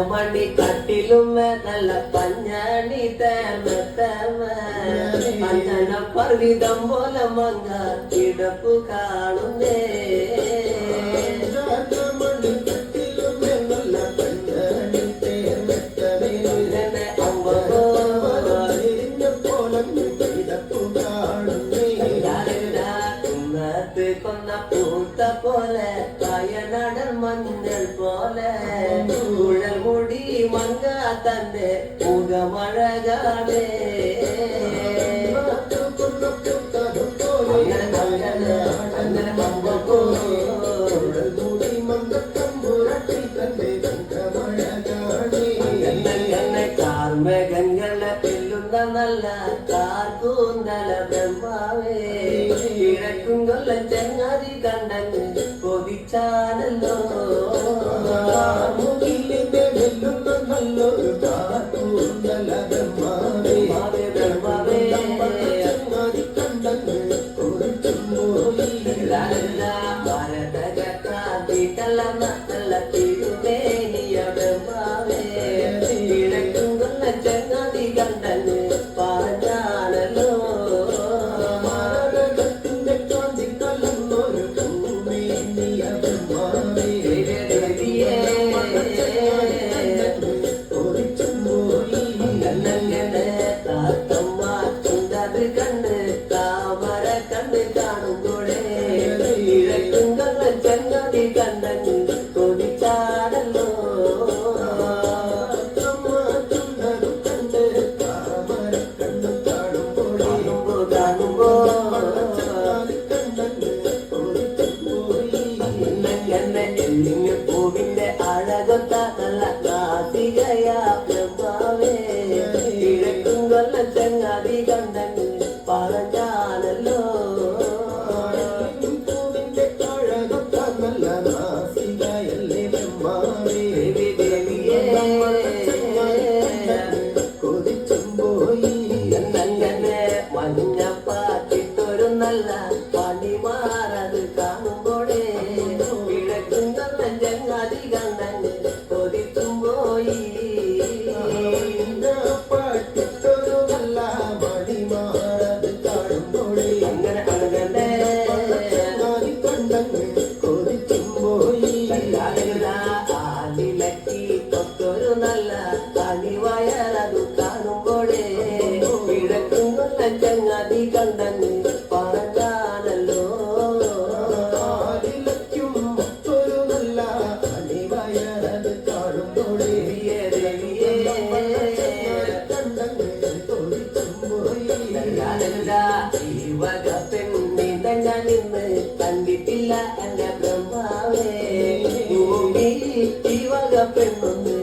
മണി കട്ടിലും നല്ല പഞ്ഞാണി തേമ അഞ്ചന പർവിതം പോലെ മങ്ങ കിടപ്പു കാണുന്നേ കൊന്ന പൂത്ത പോലെ വയനാടൻ മഞ്ഞൾ പോലെ കുഴൽ മുടി മങ്ങ തന്റെ മുഖമഴകാണേ കാർമേഘങ്ങളെ പെല്ലുന്ന നല്ല കാർക്കൂന്നല ബ്രഹ്മാവേ കിഴക്കും കൊല്ല ചങ്ങാതി കണ്ടങ്ങ് കൊതിച്ചാണല്ലോ മുകിലിന്റെ വെല്ലുന്ന നല്ലൊരു കാർക്കൂന്നല ബ്രഹ്മാവേ ബ്രഹ്മാവേ ചങ്ങാതി കണ്ടങ്ങ് ഭാരതകാന്തി കലർന്ന നല്ല തിരുമേനിയ ബ്രഹ്മാവേ കിഴക്കും കൊല്ല ചങ്ങാതി കണ്ടങ്ങ് പറഞ്ഞാണല്ലോ കണ്ട് താമര കണ്ട് കാണുമ്പോഴേ കിഴക്കും കൊല്ല ചങ്ങാതി കണ്ടങ്ങ് കൊതിച്ചാടല്ലോ പൂവിന്റെ അഴകൊത്ത നല്ല നാസികയാ ബ്രഹ്മാവേ കിഴക്കും കൊല്ല ചങ്ങാതി കണ്ടങ്ങ് പറഞ്ഞാണല്ലോ പൂവിന്റെ അഴകൊത്ത നല്ല നാസികയല്ലേ ബ്രഹ്മാവേ ദേവിയേ കൊതിച്ചും പോയി അങ്ങനെ മഞ്ഞപ്പാട്ടിട്ടൊരു നല്ല പണിമാറത് കാണുമ്പോഴേ കിഴക്കും കൊല്ല ചങ്ങാതി കണ്ടങ്ങ് കൊതിച്ചും പോയി പാട്ടിട്ടൊരു നല്ല മണിമാറത് കാണുമ്പോഴേ അങ്ങനെ അങ്ങനെ കണ്ടങ്ങ് കൊതിച്ചും പോയി ആലിലക്കി തൊട്ടൊരു നല്ല അണിവയറതു കാണുമ്പോഴേ കിഴക്കും കൊല്ല ചങ്ങാതി കണ്ടങ്ങ് പറഞ്ഞാണല്ലോ ആലിലക്കും ഒരു നല്ല അണിവയറത് കാണുമ്പോഴേ കണ്ടങ്ങ് കൊതിച്ചും പോയി ഈ വക പെണ്ണിനെ ഞാൻ ഇന്ന് കണ്ടിട്ടില്ല എന്റെ ബ്രഹ്മാവേ ഈ വക പെണ്ണൊന്ന്